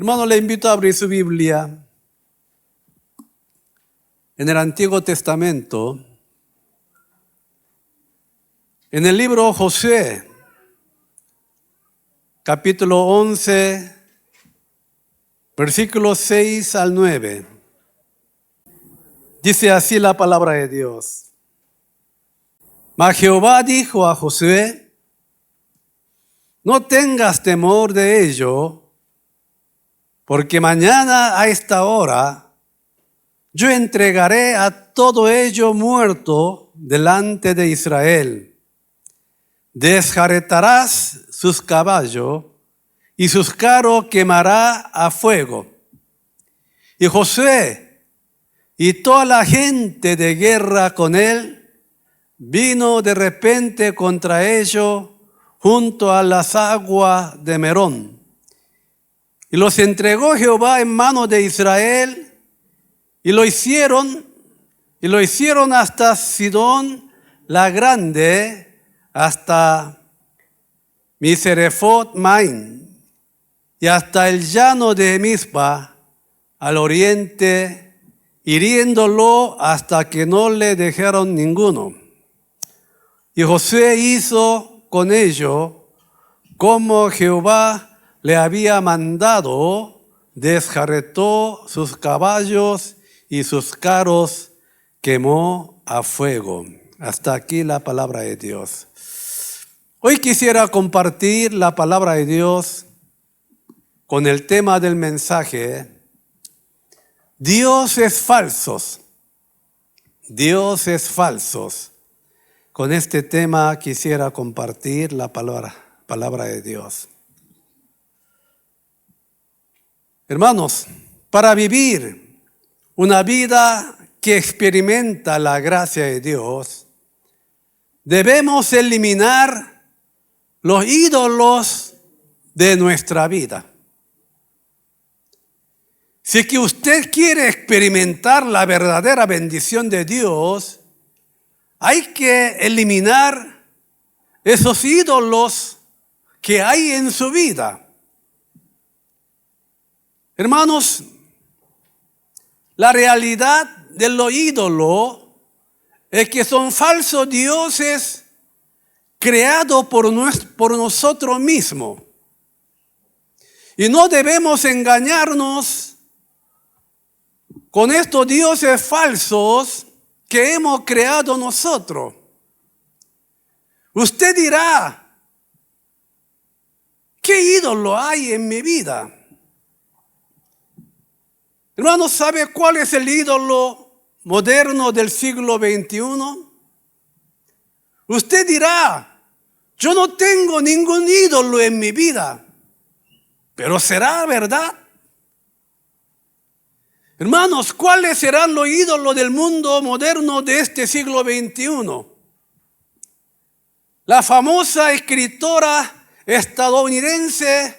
Hermano, le invito a abrir su Biblia en el Antiguo Testamento, en el libro Josué, capítulo 11, versículos 6 al 9. Dice así la palabra de Dios. Mas Jehová dijo a Josué: no tengas temor de ello, porque mañana a esta hora yo entregaré a todo ello muerto delante de Israel. Desjaretarás sus caballos y sus carros quemará a fuego. Y Josué y toda la gente de guerra con él vino de repente contra ellos junto a las aguas de Merón. Y los entregó Jehová en manos de Israel, y lo hicieron hasta Sidón la grande, hasta Miserefot Maim, y hasta el llano de Mizpa, al oriente, hiriéndolo hasta que no le dejaron ninguno. Y Josué hizo con ello como Jehová le había mandado, desjarretó sus caballos y sus carros quemó a fuego. Hasta aquí la palabra de Dios. Hoy quisiera compartir la palabra de Dios con el tema del mensaje: dioses falsos. Dioses falsos. Con este tema quisiera compartir la palabra de Dios. Hermanos, para vivir una vida que experimenta la gracia de Dios, debemos eliminar los ídolos de nuestra vida. Si que usted quiere experimentar la verdadera bendición de Dios, hay que eliminar esos ídolos que hay en su vida. Hermanos, la realidad de los ídolos es que son falsos dioses creados por nosotros mismos. Y no debemos engañarnos con estos dioses falsos que hemos creado nosotros. Usted dirá: ¿qué ídolo hay en mi vida? Hermanos, ¿sabe cuál es el ídolo moderno del siglo XXI? Usted dirá: yo no tengo ningún ídolo en mi vida. Pero ¿será verdad? Hermanos, ¿cuáles serán los ídolos del mundo moderno de este siglo XXI? La famosa escritora estadounidense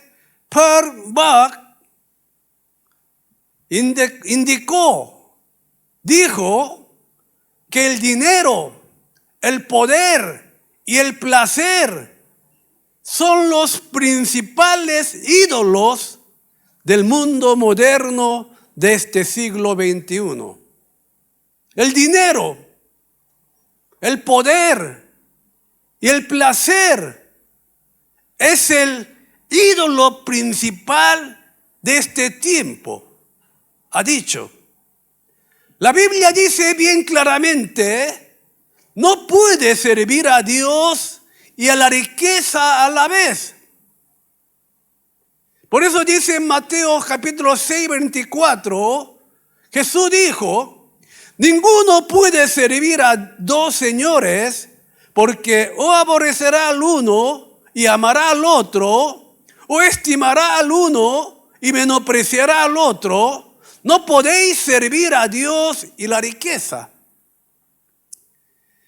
Pearl Buck dijo que el dinero, el poder y el placer son los principales ídolos del mundo moderno de este siglo XXI. El dinero, el poder y el placer es el ídolo principal de este tiempo. Ha dicho. La Biblia dice bien claramente: no puede servir a Dios y a la riqueza a la vez. Por eso dice en Mateo capítulo 6, 24, Jesús dijo: ninguno puede servir a dos señores, porque o aborrecerá al uno y amará al otro, o estimará al uno y menospreciará al otro. No podéis servir a Dios y la riqueza.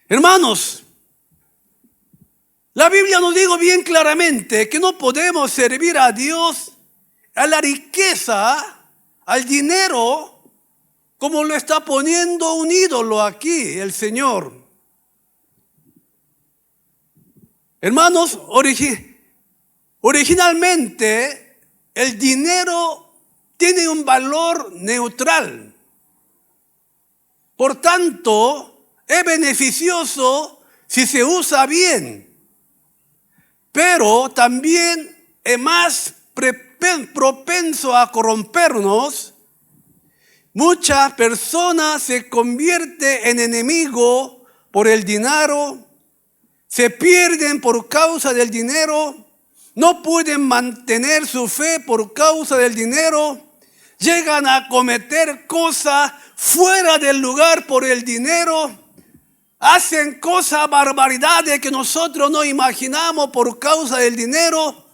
Hermanos, la Biblia nos dice bien claramente que no podemos servir a Dios, a la riqueza, al dinero, como lo está poniendo un ídolo aquí el Señor. Hermanos, originalmente el dinero tiene un valor neutral. Por tanto, es beneficioso si se usa bien, pero también es más propenso a corrompernos. Muchas personas se convierten en enemigos por el dinero, se pierden por causa del dinero, no pueden mantener su fe por causa del dinero, llegan a cometer cosas fuera del lugar por el dinero, hacen cosas, barbaridades que nosotros no imaginamos por causa del dinero.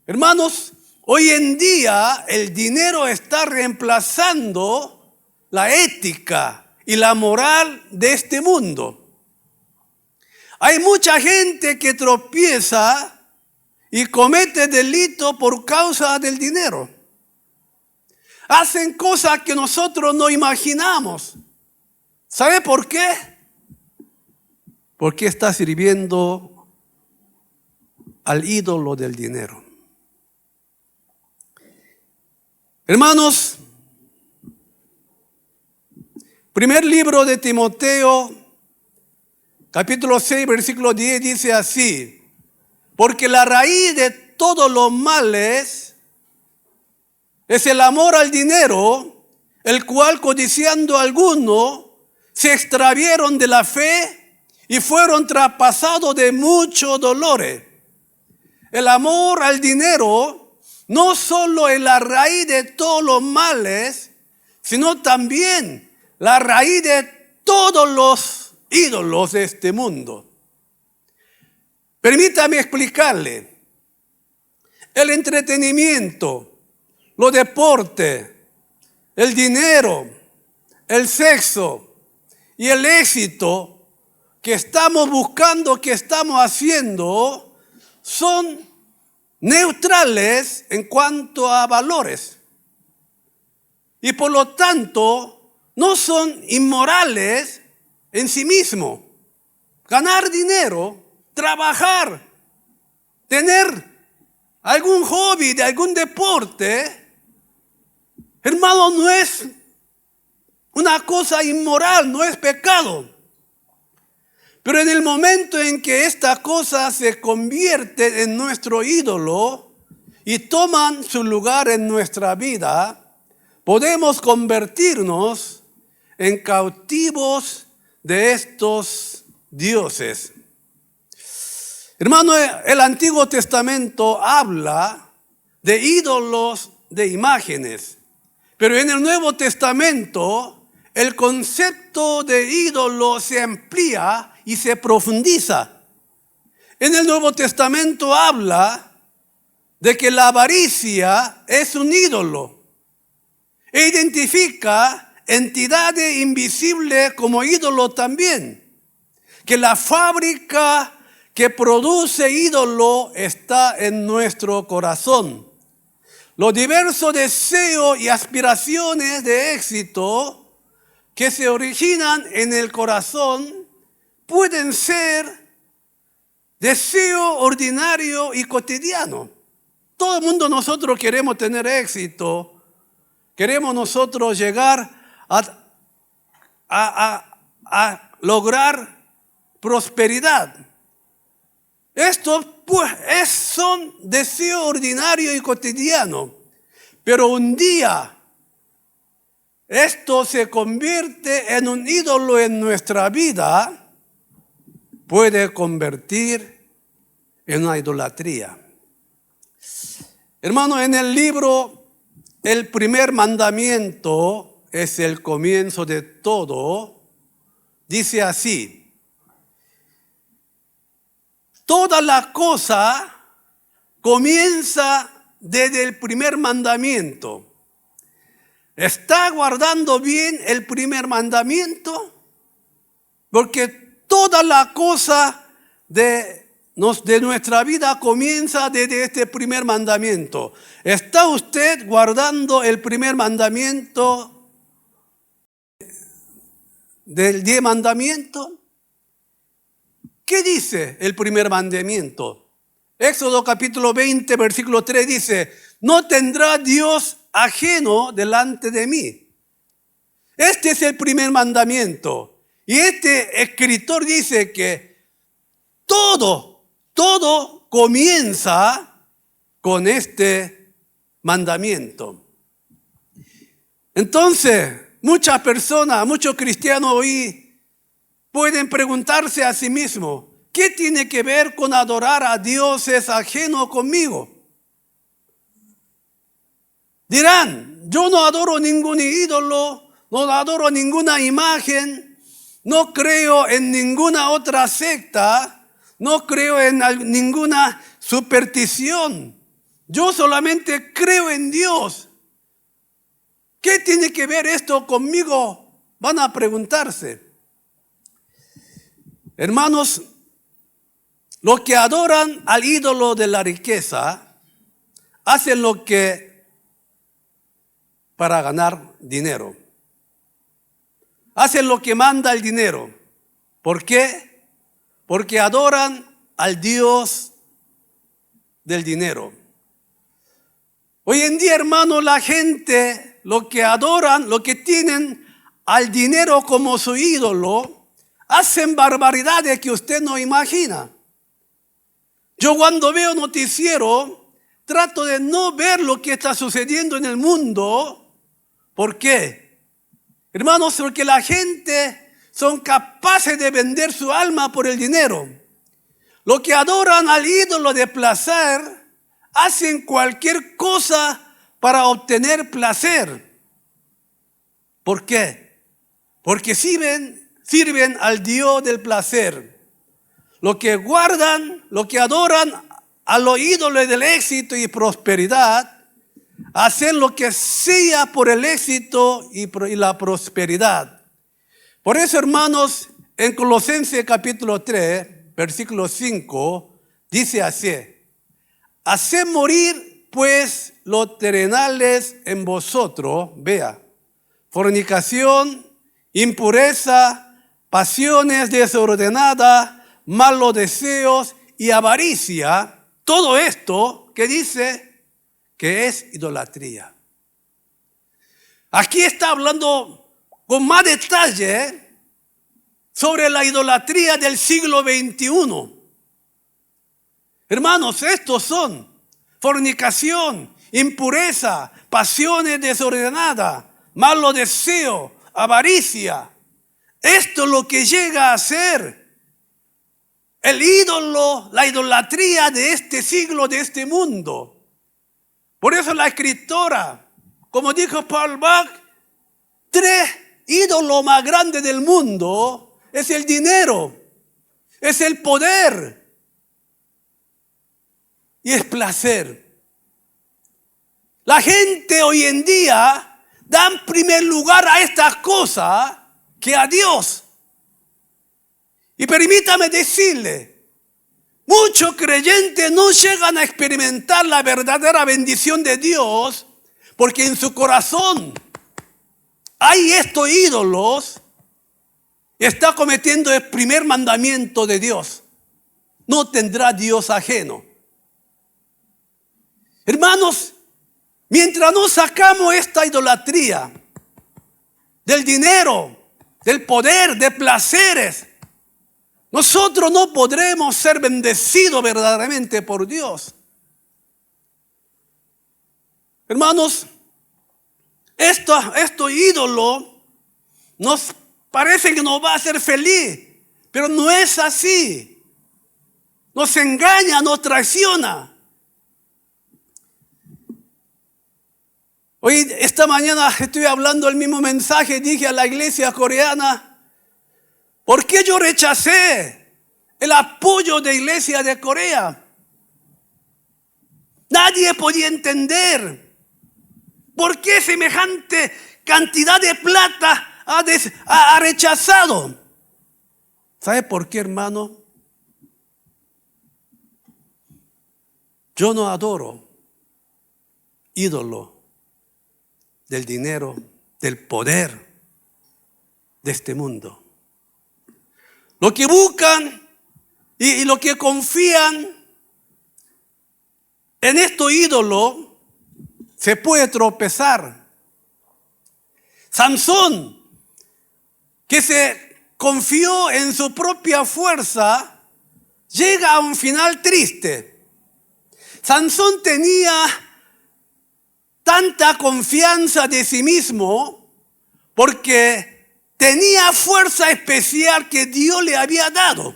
Hermanos, hoy en día el dinero está reemplazando la ética y la moral de este mundo. Hay mucha gente que tropieza y comete delitos por causa del dinero. Hacen cosas que nosotros no imaginamos. ¿Sabe por qué? Porque está sirviendo al ídolo del dinero. Hermanos, primer libro de Timoteo, capítulo 6, versículo 10 dice así: porque la raíz de todos los males es el amor al dinero, el cual codiciando algunos se extravieron de la fe y fueron traspasados de muchos dolores. El amor al dinero no solo es la raíz de todos los males, sino también la raíz de todos los ídolos de este mundo. Permítame explicarle. El entretenimiento, los deportes, el dinero, el sexo y el éxito que estamos buscando, que estamos haciendo, son neutrales en cuanto a valores. Y por lo tanto, no son inmorales en sí mismos. Ganar dinero, trabajar, tener algún hobby de algún deporte, hermano, no es una cosa inmoral, no es pecado. Pero en el momento en que esta cosa se convierte en nuestro ídolo y toman su lugar en nuestra vida, podemos convertirnos en cautivos de estos dioses. Hermano, el Antiguo Testamento habla de ídolos, de imágenes. Pero en el Nuevo Testamento el concepto de ídolo se amplía y se profundiza. En el Nuevo Testamento habla de que la avaricia es un ídolo e identifica entidades invisibles como ídolo también. Que la fábrica que produce ídolo está en nuestro corazón. Los diversos deseos y aspiraciones de éxito que se originan en el corazón pueden ser deseos ordinarios y cotidianos. Todo el mundo nosotros queremos tener éxito, queremos nosotros llegar a lograr prosperidad. Estos pues son deseos ordinarios y cotidianos, pero un día esto se convierte en un ídolo en nuestra vida, puede convertir en una idolatría. Hermano, en el libro, el primer mandamiento es el comienzo de todo. Dice así: toda la cosa comienza desde el primer mandamiento. ¿Está guardando bien el primer mandamiento? Porque toda la cosa de nuestra vida comienza desde este primer mandamiento. ¿Está usted guardando el primer mandamiento del 10 mandamientos? ¿Qué dice el primer mandamiento? Éxodo capítulo 20, versículo 3 dice: no tendrá Dios ajeno delante de mí. Este es el primer mandamiento. Y este escritor dice que todo comienza con este mandamiento. Entonces, muchas personas, muchos cristianos hoy pueden preguntarse a sí mismos, ¿qué tiene que ver con adorar a dioses ajenos conmigo? Dirán, yo no adoro ningún ídolo, no adoro ninguna imagen, no creo en ninguna otra secta, no creo en ninguna superstición. Yo solamente creo en Dios. ¿Qué tiene que ver esto conmigo? Van a preguntarse. Hermanos, los que adoran al ídolo de la riqueza hacen lo que para ganar dinero. Hacen lo que manda el dinero. ¿Por qué? Porque adoran al Dios del dinero. Hoy en día, hermano, la gente, lo que adoran, lo que tienen al dinero como su ídolo, hacen barbaridades que usted no imagina. Yo cuando veo noticiero, trato de no ver lo que está sucediendo en el mundo. ¿Por qué? Hermanos, porque la gente son capaces de vender su alma por el dinero. Los que adoran al ídolo de placer hacen cualquier cosa para obtener placer. ¿Por qué? Porque sirven al Dios del placer. Los que guardan, los que adoran a los ídolos del éxito y prosperidad, hacen lo que sea por el éxito y la prosperidad. Por eso, hermanos, en Colosenses capítulo 3, versículo 5, dice así: haced morir pues los terrenales en vosotros, vea, fornicación, impureza, pasiones desordenadas, malos deseos y avaricia. Todo esto que dice que es idolatría. Aquí está hablando con más detalle sobre la idolatría del siglo XXI. Hermanos, estos son fornicación, impureza, pasiones desordenadas, malos deseos, avaricia. Esto es lo que llega a ser el ídolo, la idolatría de este siglo, de este mundo. Por eso la escritora, como dijo Paul Bach, 3 ídolos más grandes del mundo es el dinero, es el poder y es placer. La gente hoy en día da en primer lugar a estas cosas que a Dios. Y permítame decirle, muchos creyentes no llegan a experimentar la verdadera bendición de Dios porque en su corazón hay estos ídolos y está cometiendo el primer mandamiento de Dios. No tendrá Dios ajeno. Hermanos, mientras no sacamos esta idolatría del dinero, del poder, de placeres, nosotros no podremos ser bendecidos verdaderamente por Dios. Hermanos, estos ídolos nos parece que nos va a hacer feliz, pero no es así. Nos engaña, nos traiciona. Hoy, esta mañana estuve hablando el mismo mensaje, dije a la iglesia coreana, ¿por qué yo rechacé el apoyo de la iglesia de Corea? Nadie podía entender por qué semejante cantidad de plata ha rechazado. ¿Sabe por qué, hermano? Yo no adoro ídolo del dinero, del poder de este mundo. Lo que buscan y lo que confían en estos ídolos se puede tropezar. Sansón, que se confió en su propia fuerza, llega a un final triste. Sansón tenía tanta confianza de sí mismo porque tenía fuerza especial que Dios le había dado.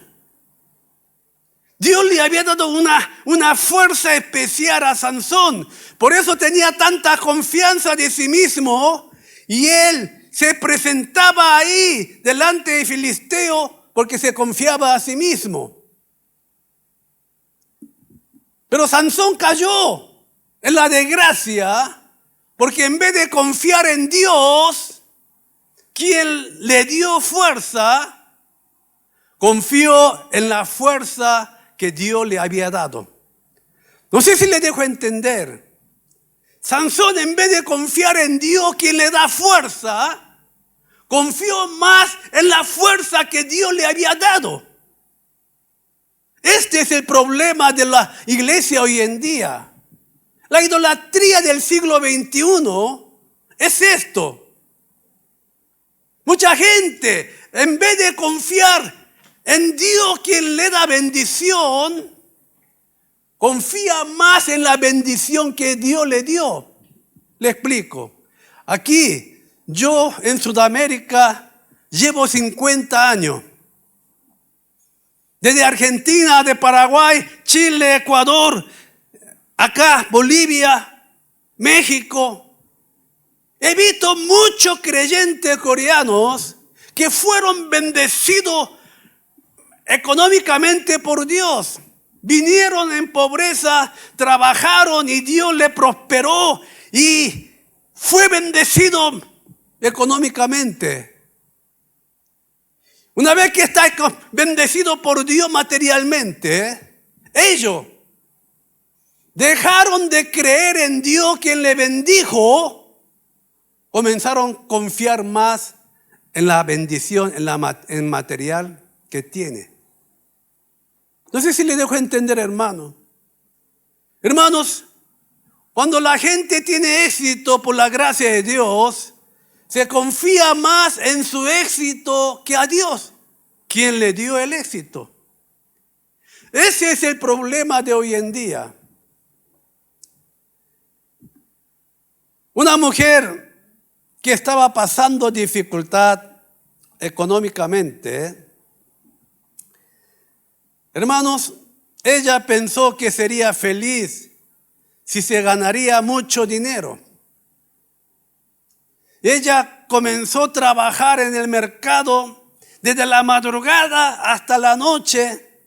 Dios le había dado una fuerza especial a Sansón. Por eso tenía tanta confianza de sí mismo y él se presentaba ahí delante de Filisteo porque se confiaba a sí mismo. Pero Sansón cayó en la desgracia porque en vez de confiar en Dios, quien le dio fuerza, confió en la fuerza que Dios le había dado. No sé si le dejo entender. Sansón, en vez de confiar en Dios, quien le da fuerza, confió más en la fuerza que Dios le había dado. Este es el problema de la iglesia hoy en día. La idolatría del siglo XXI es esto. Mucha gente, en vez de confiar en Dios quien le da bendición, confía más en la bendición que Dios le dio. Le explico. Aquí, yo en Sudamérica llevo 50 años. Desde Argentina, de Paraguay, Chile, Ecuador, acá Bolivia, México. He visto muchos creyentes coreanos que fueron bendecidos económicamente por Dios. Vinieron en pobreza, trabajaron y Dios les prosperó y fue bendecido económicamente. Una vez que está bendecido por Dios materialmente, ellos dejaron de creer en Dios quien le bendijo, comenzaron a confiar más en la bendición, en material que tiene. No sé si le dejo entender, hermano. Hermanos, cuando la gente tiene éxito por la gracia de Dios, se confía más en su éxito que a Dios, quien le dio el éxito. Ese es el problema de hoy en día. Una mujer que estaba pasando dificultad económicamente, hermanos, ella pensó que sería feliz si se ganaría mucho dinero. Ella comenzó a trabajar en el mercado desde la madrugada hasta la noche.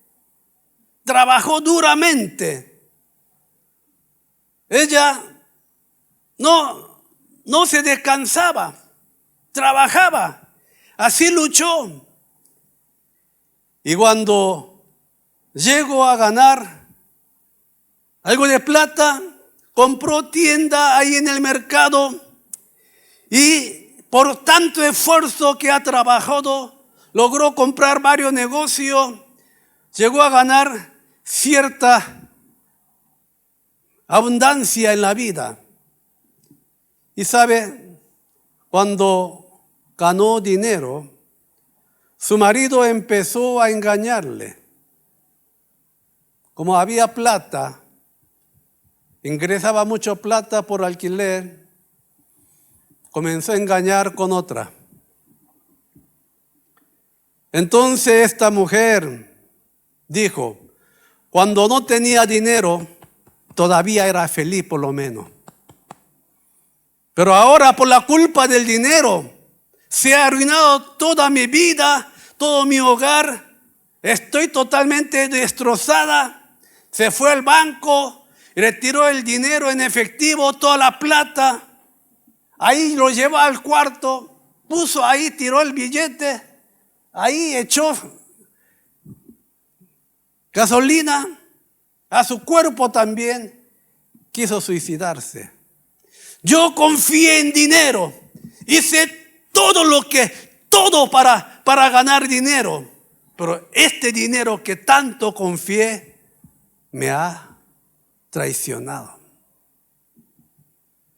Trabajó duramente. Ella no se descansaba, trabajaba. Así luchó. Y cuando llegó a ganar algo de plata, compró tienda ahí en el mercado y por tanto esfuerzo que ha trabajado, logró comprar varios negocios, llegó a ganar cierta abundancia en la vida. Y sabe, cuando ganó dinero, su marido empezó a engañarle. Como había plata, ingresaba mucho plata por alquiler, comenzó a engañar con otra. Entonces esta mujer dijo, cuando no tenía dinero, todavía era feliz por lo menos. Pero ahora por la culpa del dinero, se ha arruinado toda mi vida, todo mi hogar. Estoy totalmente destrozada. Se fue al banco, retiró el dinero en efectivo, toda la plata. Ahí lo llevó al cuarto, puso ahí, tiró el billete, ahí echó gasolina a su cuerpo también. Quiso suicidarse. Yo confié en dinero, hice todo para ganar dinero, pero este dinero que tanto confié me ha traicionado.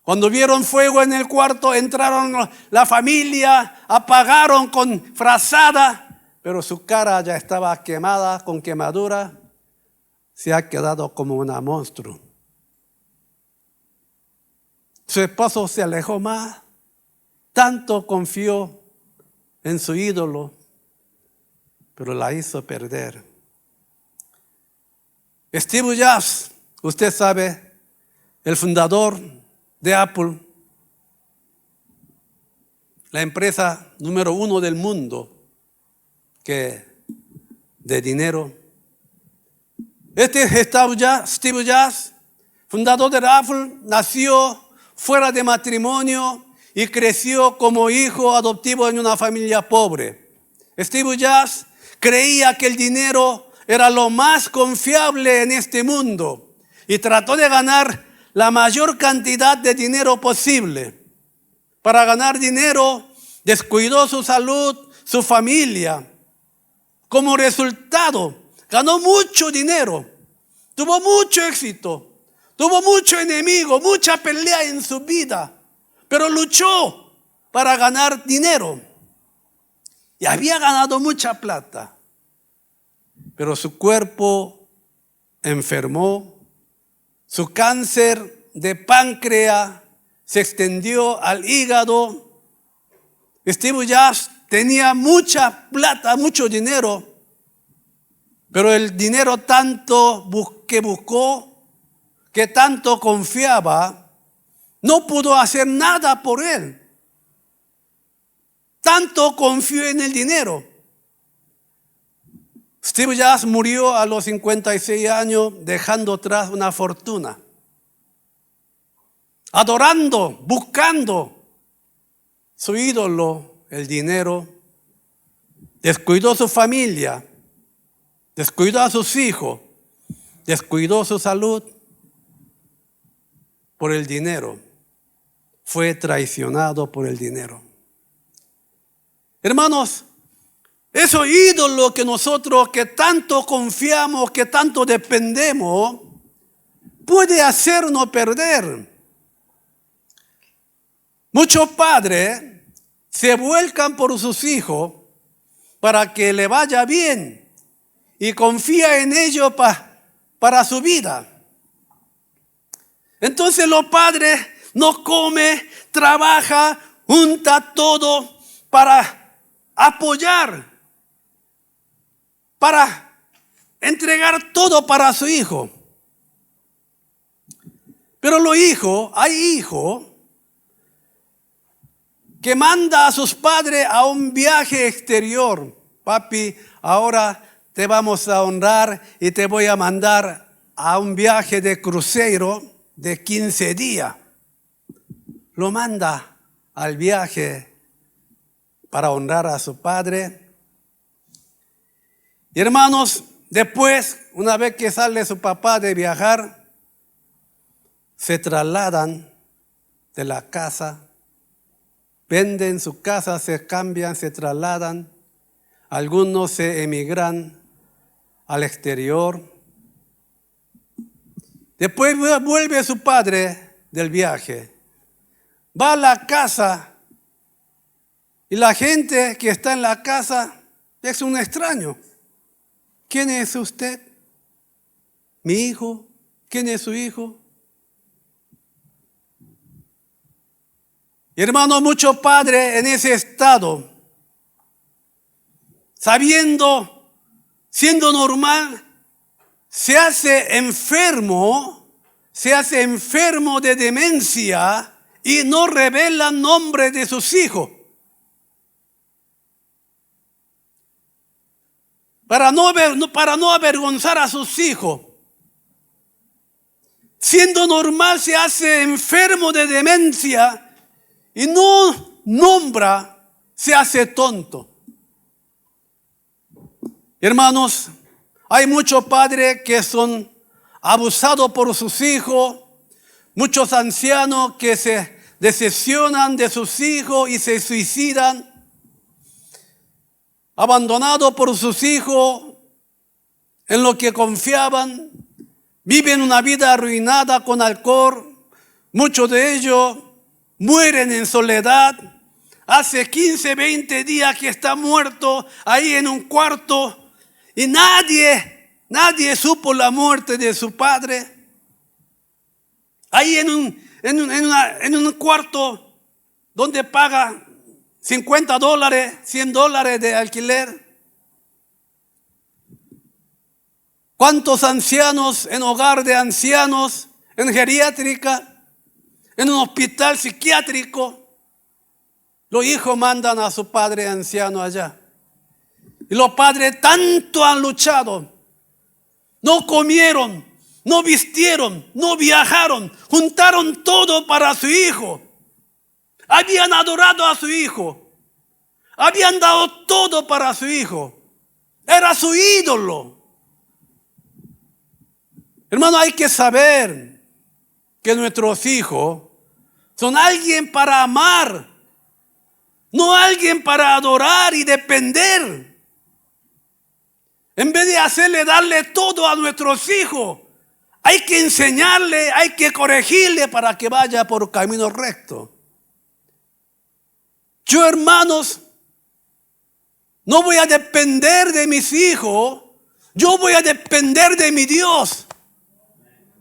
Cuando vieron fuego en el cuarto, entraron la familia, apagaron con frazada, pero su cara ya estaba quemada, con quemadura, se ha quedado como una monstruo. Su esposo se alejó más, tanto confió en su ídolo, pero la hizo perder. Steve Jobs, usted sabe, el fundador de Apple, la empresa número 1 del mundo de dinero. Steve Jobs, fundador de Apple, nació fuera de matrimonio y creció como hijo adoptivo en una familia pobre. Steve Jobs creía que el dinero era lo más confiable en este mundo y trató de ganar la mayor cantidad de dinero posible. Para ganar dinero, descuidó su salud, su familia. Como resultado, ganó mucho dinero, tuvo mucho éxito, tuvo mucho enemigo, mucha pelea en su vida, pero luchó para ganar dinero. Y había ganado mucha plata, pero su cuerpo enfermó, su cáncer de páncreas se extendió al hígado. Steve Jobs tenía mucha plata, mucho dinero, pero el dinero tanto que buscó, que tanto confiaba, no pudo hacer nada por él. Tanto confió en el dinero. Steve Jobs murió a los 56 años dejando atrás una fortuna. Adorando, buscando su ídolo, el dinero. Descuidó su familia, descuidó a sus hijos, descuidó su salud por el dinero. Fue traicionado por el dinero. Hermanos, esos ídolos que nosotros que tanto confiamos, que tanto dependemos, puede hacernos perder. Muchos padres se vuelcan por sus hijos para que le vaya bien y confía en ellos para su vida. Entonces los padres no comen, trabajan, junta todo para apoyar, para entregar todo para su hijo. Pero hay hijos que manda a sus padres a un viaje exterior. Papi, ahora te vamos a honrar y te voy a mandar a un viaje de crucero de 15 días. Lo manda al viaje para honrar a su padre. Y hermanos, después, una vez que sale su papá de viajar, se trasladan de la casa, venden su casa, se cambian, se trasladan. Algunos se emigran al exterior. Después vuelve su padre del viaje. Va a la casa y la gente que está en la casa es un extraño. ¿Quién es usted? ¿Mi hijo? ¿Quién es su hijo? Hermano, muchos padres en ese estado, sabiendo, siendo normal, se hace enfermo de demencia y no revela el nombre de sus hijos. Para no avergonzar a sus hijos. Siendo normal, se hace enfermo de demencia y no nombra, se hace tonto. Hermanos, hay muchos padres que son abusados por sus hijos, muchos ancianos que se decepcionan de sus hijos y se suicidan, abandonados por sus hijos en lo que confiaban, viven una vida arruinada con alcohol, Muchos de ellos mueren en soledad. Hace 15, 20 días que está muerto ahí en un cuarto y nadie supo la muerte de su padre. Ahí en un cuarto donde paga $50, $100 de alquiler. ¿Cuántos ancianos en hogar de ancianos, en geriátrica, en un hospital psiquiátrico? Los hijos mandan a su padre anciano allá. Y los padres tanto han luchado. No comieron, no vistieron, no viajaron. Juntaron todo para su hijo. Habían adorado a su hijo. Habían dado todo para su hijo. Era su ídolo. Hermano, hay que saber que nuestros hijos son alguien para amar, no alguien para adorar y depender. En vez de darle todo a nuestros hijos, hay que enseñarle, hay que corregirle para que vaya por camino recto. Yo, hermanos, no voy a depender de mis hijos, yo voy a depender de mi Dios.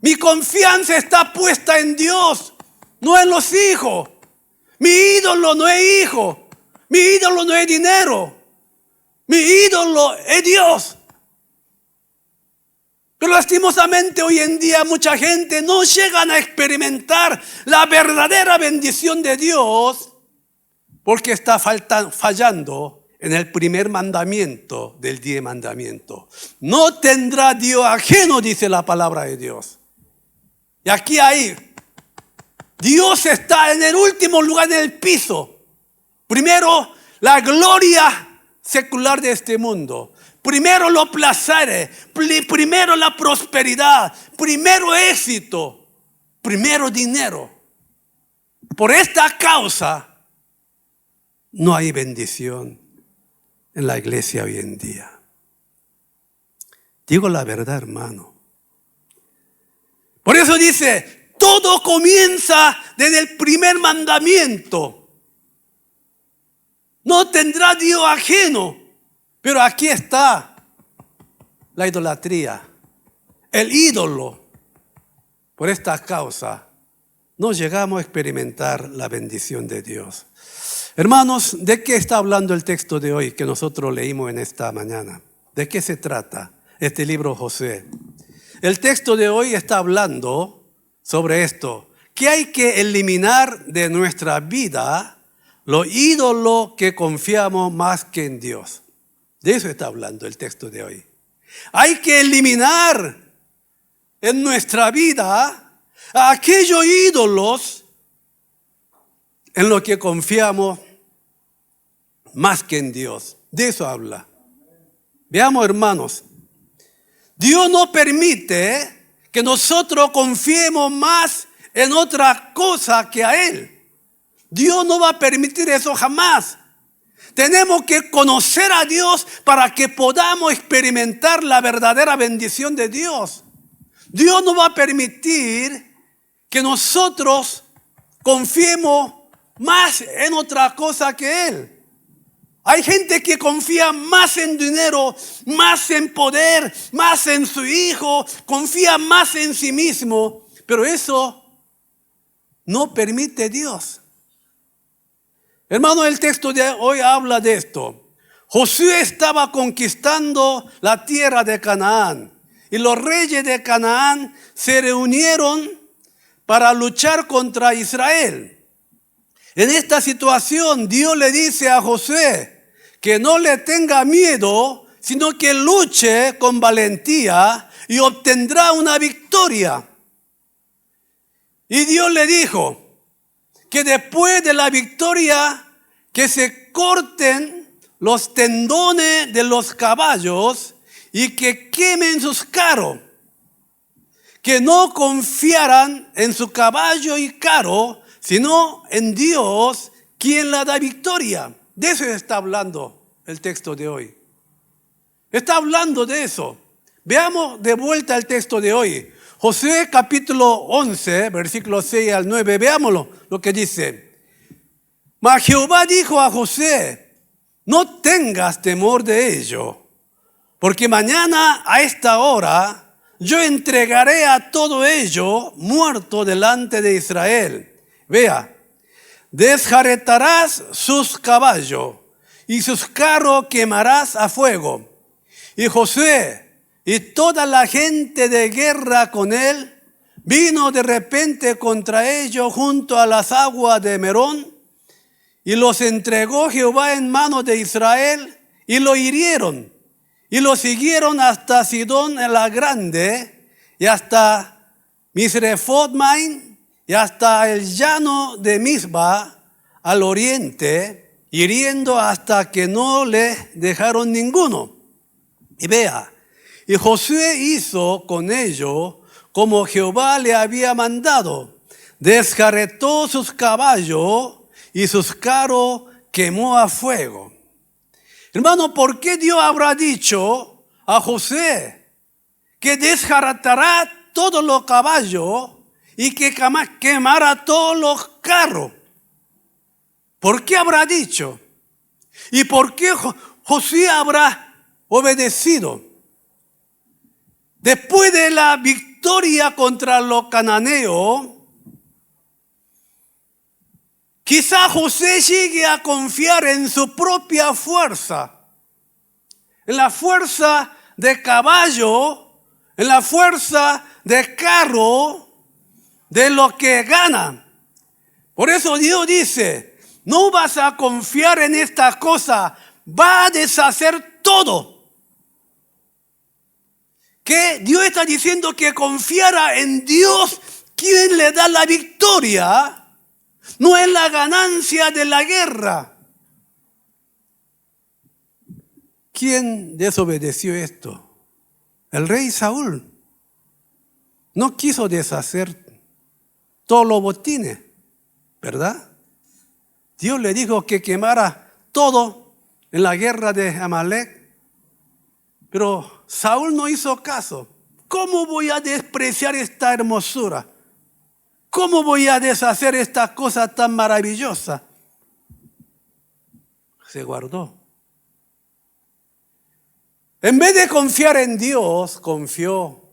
Mi confianza está puesta en Dios, no en los hijos. Mi ídolo no es hijo, mi ídolo no es dinero, mi ídolo es Dios. Pero lastimosamente hoy en día mucha gente no llegan a experimentar la verdadera bendición de Dios porque está fallando en el primer mandamiento del 10 mandamientos. No tendrá Dios ajeno, dice la palabra de Dios. Y aquí Dios está en el último lugar en el piso. Primero, la gloria secular de este mundo. Primero los placeres. Primero la prosperidad. Primero éxito. Primero dinero. Por esta causa, no hay bendición en la iglesia hoy en día. Digo la verdad, hermano. Por eso dice, todo comienza desde el primer mandamiento. No tendrá Dios ajeno. Pero aquí está la idolatría, el ídolo. Por esta causa no llegamos a experimentar la bendición de Dios. Hermanos, ¿de qué está hablando el texto de hoy que nosotros leímos en esta mañana? ¿De qué se trata este libro Josué? El texto de hoy está hablando sobre esto, que hay que eliminar de nuestra vida los ídolos que confiamos más que en Dios. De eso está hablando el texto de hoy. Hay que eliminar en nuestra vida a aquellos ídolos en los que confiamos más que en Dios. De eso habla. Veamos, hermanos. Dios no permite que nosotros confiemos más en otra cosa que a Él. Dios no va a permitir eso jamás. Tenemos que conocer a Dios para que podamos experimentar la verdadera bendición de Dios. Dios no va a permitir que nosotros confiemos más en otra cosa que Él. Hay gente que confía más en dinero, más en poder, más en su hijo, confía más en sí mismo, pero eso no permite Dios. Hermano, el texto de hoy habla de esto. Josué estaba conquistando la tierra de Canaán y los reyes de Canaán se reunieron para luchar contra Israel. En esta situación, Dios le dice a Josué que no le tenga miedo, sino que luche con valentía y obtendrá una victoria. Y Dios le dijo que después de la victoria, que se corten los tendones de los caballos y que quemen sus carros. Que no confiaran en su caballo y carro, sino en Dios, quien le da victoria. De eso está hablando el texto de hoy. Está hablando de eso. Veamos de vuelta el texto de hoy. Josué capítulo 11, versículos 6 al 9, veámoslo, lo que dice. Mas Jehová dijo a Josué, no tengas temor de ello, porque mañana a esta hora yo entregaré a todo ello muerto delante de Israel. Vea, desjaretarás sus caballos y sus carros quemarás a fuego. Y Josué y toda la gente de guerra con él vino de repente contra ellos junto a las aguas de Merón, y los entregó Jehová en manos de Israel, y lo hirieron, y lo siguieron hasta Sidón la Grande, y hasta Misrefotmaim, y hasta el llano de Misba, al oriente, hiriendo hasta que no le dejaron ninguno. Y vea, y Josué hizo con ellos como Jehová le había mandado. Descarretó sus caballos y sus carros quemó a fuego. Hermano, ¿por qué Dios habrá dicho a Josué que descarretará todos los caballos y que quemará todos los carros? ¿Por qué habrá dicho? ¿Y por qué Josué habrá obedecido? Después de la victoria contra los cananeos, quizá Josué llegue a confiar en su propia fuerza, en la fuerza de caballo, en la fuerza de carro, de lo que gana. Por eso Dios dice, no vas a confiar en estas cosas, va a deshacer todo. Que Dios está diciendo que confiara en Dios, quien le da la victoria, no es la ganancia de la guerra. ¿Quién desobedeció esto? El rey Saúl. No quiso deshacer todos los botines, ¿verdad? Dios le dijo que quemara todo en la guerra de Amalek, pero Saúl no hizo caso. ¿Cómo voy a despreciar esta hermosura? ¿Cómo voy a deshacer esta cosa tan maravillosa? Se guardó. En vez de confiar en Dios, confió.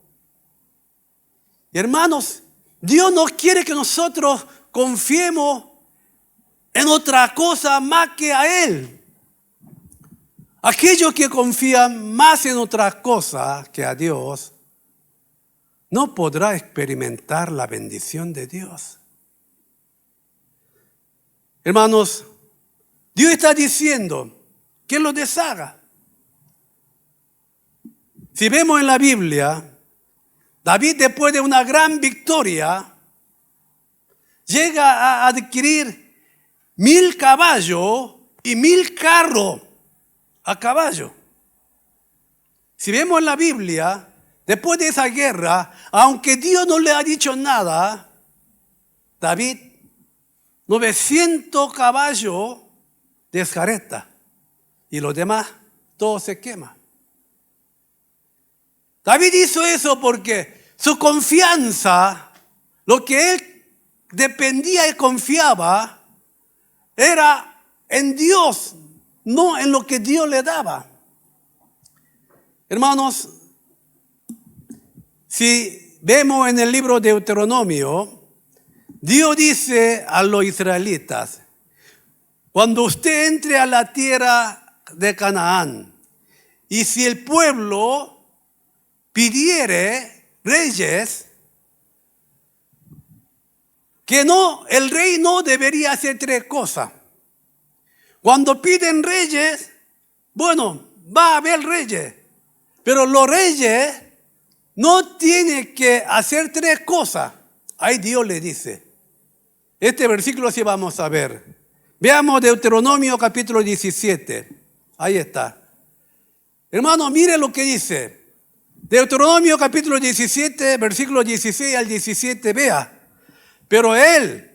Y hermanos, Dios no quiere que nosotros confiemos en otra cosa más que a Él. Aquellos que confían más en otras cosas que a Dios, no podrá experimentar la bendición de Dios. Hermanos, Dios está diciendo que lo deshaga. Si vemos en la Biblia, David, después de una gran victoria, llega a adquirir 1000 caballos y 1000 carros a caballo. Si vemos en la Biblia, después de esa guerra, aunque Dios no le ha dicho nada, David, 900 caballos descarreta y los demás, todo se quema. David hizo eso porque su confianza, lo que él dependía y confiaba, era en Dios, no en lo que Dios le daba. Hermanos, si vemos en el libro de Deuteronomio, Dios dice a los israelitas, cuando usted entre a la tierra de Canaán, y si el pueblo pidiere reyes, que no, el rey no debería hacer 3 cosas. Cuando piden reyes, bueno, va a haber reyes, pero los reyes no tienen que hacer 3 cosas. Ahí Dios le dice. Este versículo sí vamos a ver. Veamos Deuteronomio capítulo 17. Ahí está. Hermano, mire lo que dice. Deuteronomio capítulo 17, versículo 16 al 17, vea. Pero él,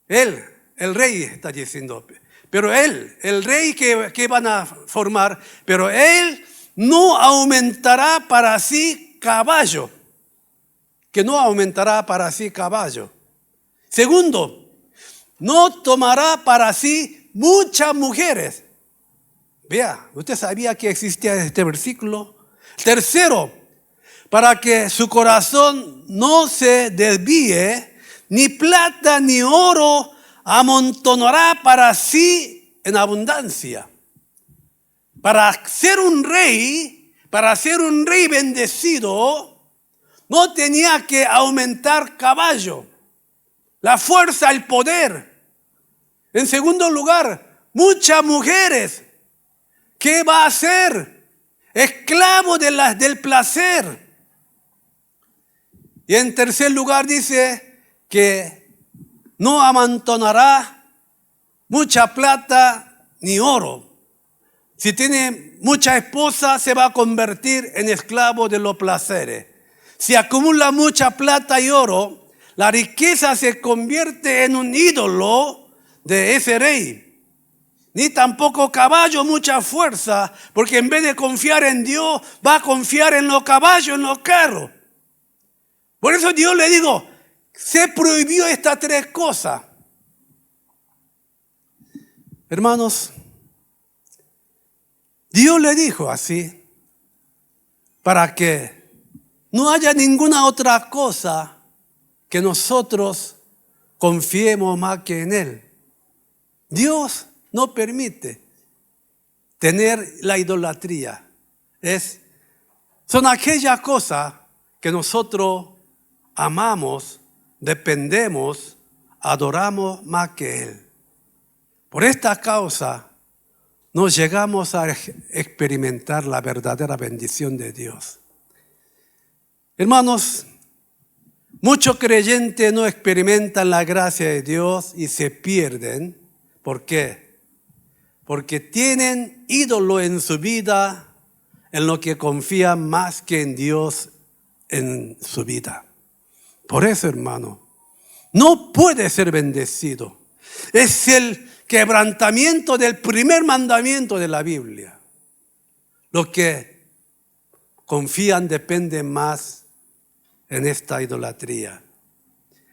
el rey está diciendo, pero él, el rey que van a formar, pero él no aumentará para sí caballo, que no aumentará para sí caballo. Segundo, no tomará para sí muchas mujeres. Vea, ¿usted sabía que existía este versículo? Tercero, para que su corazón no se desvíe, ni plata ni oro amontonará para sí en abundancia. Para ser un rey bendecido, no tenía que aumentar caballo, la fuerza, el poder. En segundo lugar, muchas mujeres. ¿Qué va a hacer? Esclavo del placer. Y en tercer lugar dice que no amontonará mucha plata ni oro. Si tiene mucha esposa, se va a convertir en esclavo de los placeres. Si acumula mucha plata y oro, la riqueza se convierte en un ídolo de ese rey. Ni tampoco caballo, mucha fuerza, porque en vez de confiar en Dios, va a confiar en los caballos, en los carros. Por eso Dios le digo, se prohibió estas tres cosas. Hermanos, Dios le dijo así, para que no haya ninguna otra cosa que nosotros confiemos más que en Él. Dios no permite tener la idolatría. Son aquellas cosas que nosotros amamos, dependemos, adoramos más que Él. Por esta causa no llegamos a experimentar la verdadera bendición de Dios. Hermanos, muchos creyentes no experimentan la gracia de Dios y se pierden. ¿Por qué? Porque tienen ídolo en su vida, en lo que confían más que en Dios en su vida. Por eso, hermano, no puede ser bendecido. Es el quebrantamiento del primer mandamiento de la Biblia. Los que confían dependen más en esta idolatría.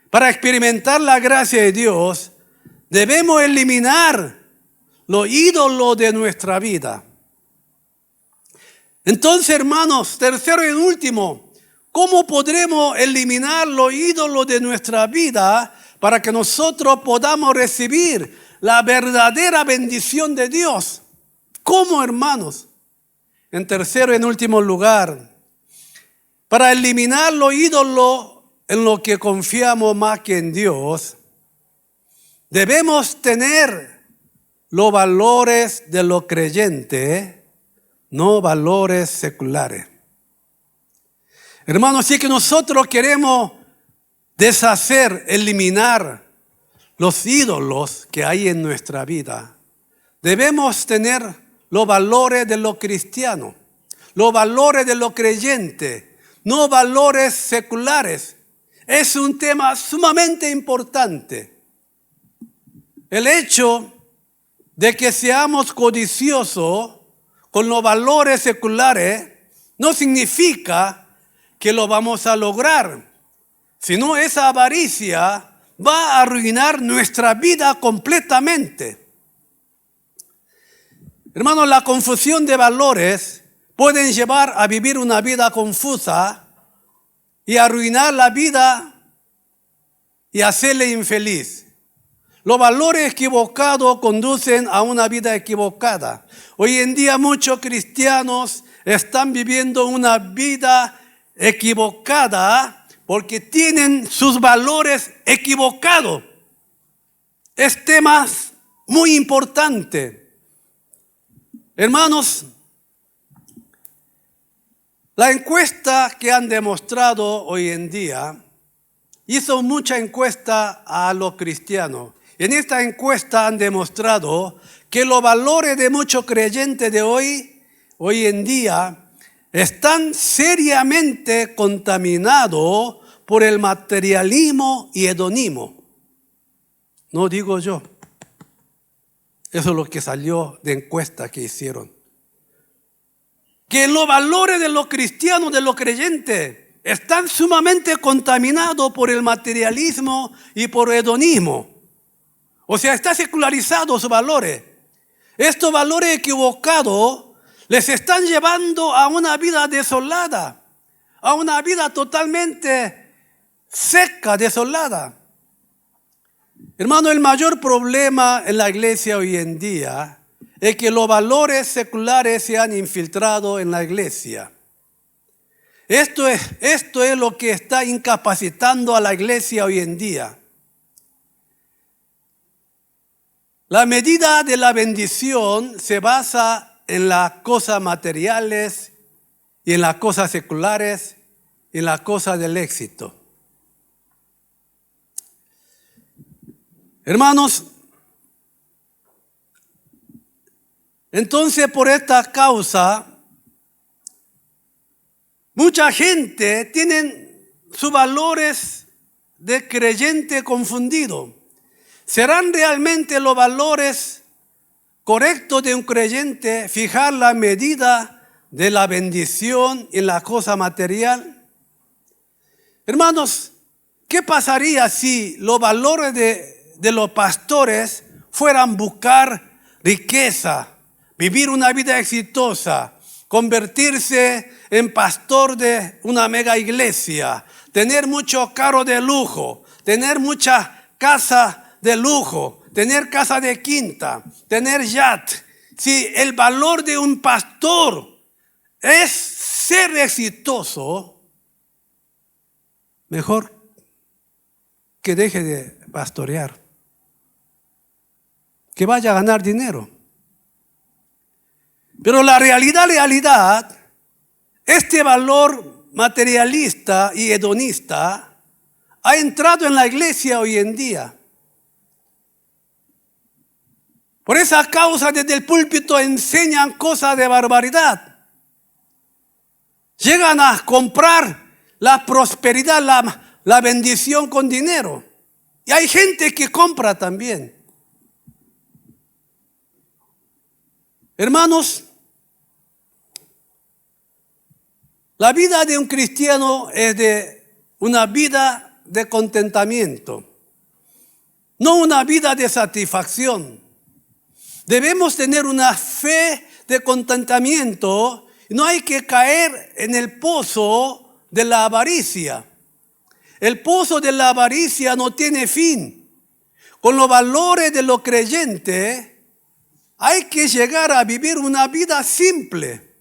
Para experimentar la gracia de Dios, debemos eliminar los ídolos de nuestra vida. Entonces, hermanos, tercero y último, ¿cómo podremos eliminar los ídolos de nuestra vida para que nosotros podamos recibir la verdadera bendición de Dios? ¿Cómo, hermanos? En tercero y en último lugar, para eliminar los ídolos en los que confiamos más que en Dios, debemos tener los valores de los creyentes, no valores seculares. Hermanos, si es que nosotros queremos deshacer, eliminar los ídolos que hay en nuestra vida, debemos tener los valores de los cristianos, los valores de los creyentes, no valores seculares. Es un tema sumamente importante. El hecho de que seamos codiciosos con los valores seculares no significa que lo vamos a lograr, sino esa avaricia va a arruinar nuestra vida completamente. Hermanos, la confusión de valores pueden llevar a vivir una vida confusa y arruinar la vida y hacerle infeliz. Los valores equivocados conducen a una vida equivocada. Hoy en día muchos cristianos están viviendo una vida equivocada porque tienen sus valores equivocados. Es tema muy importante. Hermanos, la encuesta que han demostrado hoy en día, hizo mucha encuesta a los cristianos. En esta encuesta han demostrado que los valores de muchos creyentes de hoy en día, están seriamente contaminados por el materialismo y hedonismo. No digo yo. Eso es lo que salió de encuesta que hicieron. Que los valores de los cristianos, de los creyentes, están sumamente contaminados por el materialismo y por el hedonismo. O sea, están secularizados sus valores. Estos valores equivocados les están llevando a una vida desolada, a una vida totalmente seca, desolada. Hermano, el mayor problema en la iglesia hoy en día es que los valores seculares se han infiltrado en la iglesia. Esto es lo que está incapacitando a la iglesia hoy en día. La medida de la bendición se basa en las cosas materiales y en las cosas seculares y en las cosas del éxito. Hermanos, entonces por esta causa, mucha gente tiene sus valores de creyente confundido. ¿Serán realmente los valores correctos de un creyente fijar la medida de la bendición en la cosa material? Hermanos, ¿qué pasaría si los valores de los pastores fueran buscar riqueza, vivir una vida exitosa, convertirse en pastor de una mega iglesia, tener muchos carros de lujo, tener muchas casas de lujo, tener casa de quinta, tener yacht? Si el valor de un pastor es ser exitoso, mejor que deje de pastorear, que vaya a ganar dinero. Pero la realidad, este valor materialista y hedonista ha entrado en la iglesia hoy en día. Por esa causa desde el púlpito enseñan cosas de barbaridad. Llegan a comprar la prosperidad, la bendición con dinero. Y hay gente que compra también. Hermanos, la vida de un cristiano es de una vida de contentamiento, no una vida de satisfacción. Debemos tener una fe de contentamiento. No hay que caer en el pozo de la avaricia. El pozo de la avaricia no tiene fin. Con los valores de los creyentes hay que llegar a vivir una vida simple.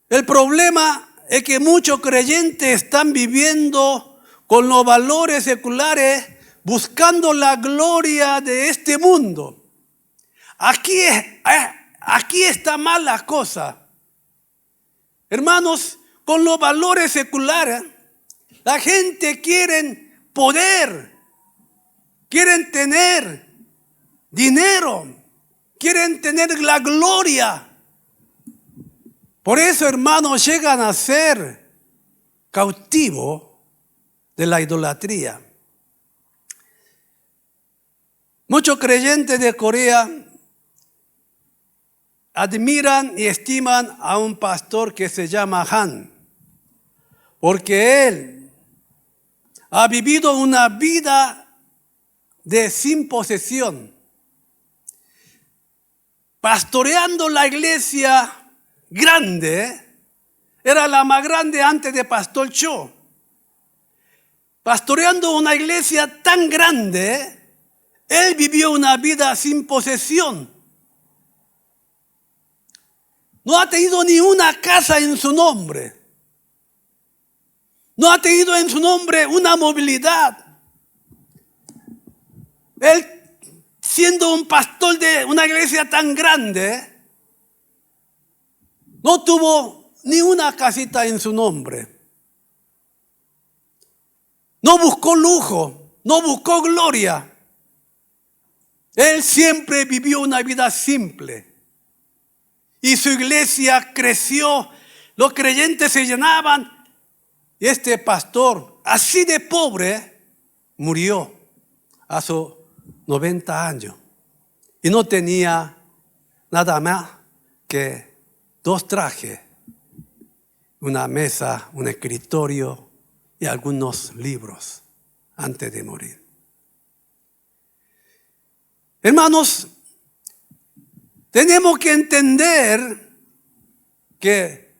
El problema es que muchos creyentes están viviendo con los valores seculares, buscando la gloria de este mundo. Aquí está mal la cosa. Hermanos, con los valores seculares, la gente quiere poder, quieren tener dinero, quieren tener la gloria. Por eso, hermanos, llegan a ser cautivos de la idolatría. Muchos creyentes de Corea admiran y estiman a un pastor que se llama Han, porque él ha vivido una vida de sin posesión, pastoreando la iglesia grande. Era la más grande antes de Pastor Cho. Pastoreando una iglesia tan grande, él vivió una vida sin posesión. No ha tenido ni una casa en su nombre. No ha tenido en su nombre una movilidad. Él, siendo un pastor de una iglesia tan grande, no tuvo ni una casita en su nombre. No buscó lujo, no buscó gloria. Él siempre vivió una vida simple. Y su iglesia creció, los creyentes se llenaban. Y este pastor, así de pobre, murió a sus 90 años. Y no tenía nada más que 2 trajes una mesa, un escritorio y algunos libros antes de morir. Hermanos, tenemos que entender que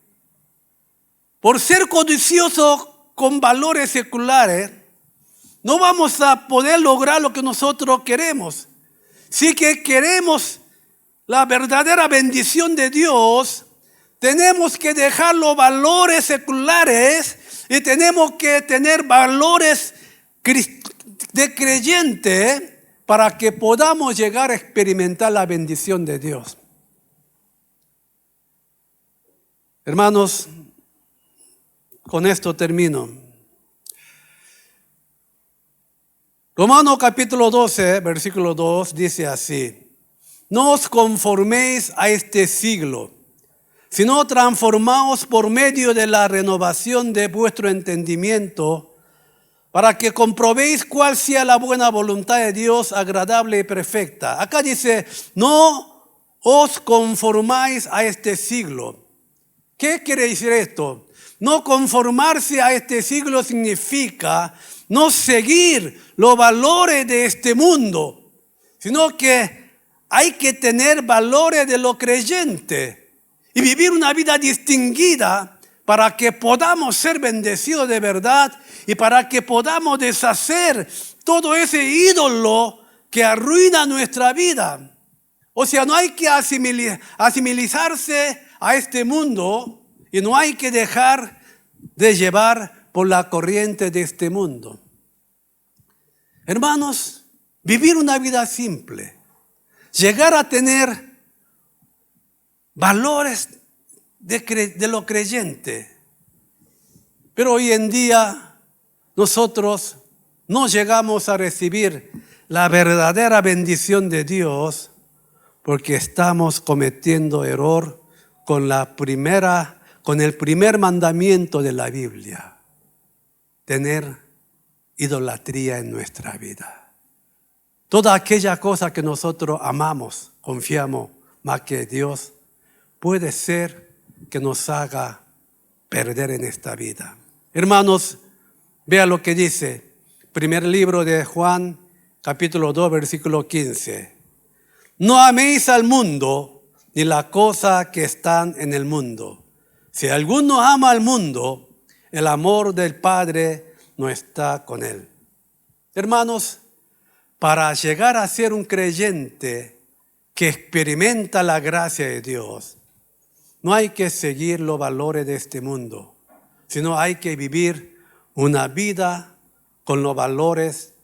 por ser codiciosos con valores seculares, no vamos a poder lograr lo que nosotros queremos. Si que queremos la verdadera bendición de Dios, tenemos que dejar los valores seculares y tenemos que tener valores de creyente para que podamos llegar a experimentar la bendición de Dios. Hermanos, con esto termino. Romanos capítulo 12, versículo 2 dice así: no os conforméis a este siglo, sino transformaos por medio de la renovación de vuestro entendimiento, para que comprobéis cuál sea la buena voluntad de Dios, agradable y perfecta. Acá dice, no os conformáis a este siglo. ¿Qué quiere decir esto? No conformarse a este siglo significa no seguir los valores de este mundo, sino que hay que tener valores de lo creyente y vivir una vida distinguida para que podamos ser bendecidos de verdad y para que podamos deshacer todo ese ídolo que arruina nuestra vida. O sea, no hay que asimilizarse a este mundo y no hay que dejar de llevar por la corriente de este mundo. Hermanos, vivir una vida simple, llegar a tener valores de lo creyente. Pero hoy en día nosotros no llegamos a recibir la verdadera bendición de Dios porque estamos cometiendo error con el primer mandamiento de la Biblia: tener idolatría en nuestra vida. Toda aquella cosa que nosotros amamos, confiamos más que Dios, puede ser que nos haga perder en esta vida. Hermanos, vea lo que dice primer libro de Juan, capítulo 2, versículo 15. No améis al mundo ni las cosas que están en el mundo. Si alguno ama al mundo, el amor del Padre no está con él. Hermanos, para llegar a ser un creyente que experimenta la gracia de Dios, no hay que seguir los valores de este mundo, sino hay que vivir una vida con los valores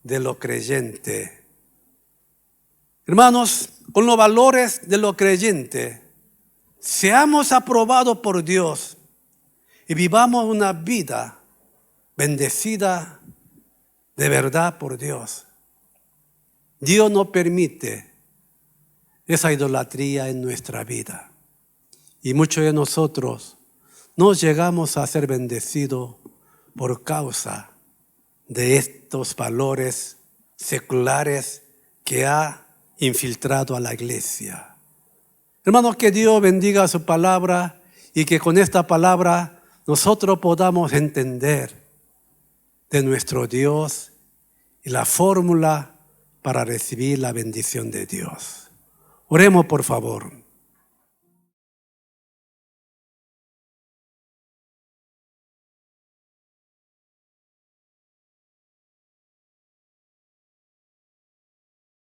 de lo creyente. Hermanos, con los valores de lo creyente, seamos aprobados por Dios y vivamos una vida bendecida de verdad por Dios. Dios no permite esa idolatría en nuestra vida. Y muchos de nosotros no llegamos a ser bendecidos por causa de estos valores seculares que ha infiltrado a la iglesia. Hermanos, que Dios bendiga su palabra y que con esta palabra nosotros podamos entender de nuestro Dios y la fórmula para recibir la bendición de Dios. Oremos, por favor.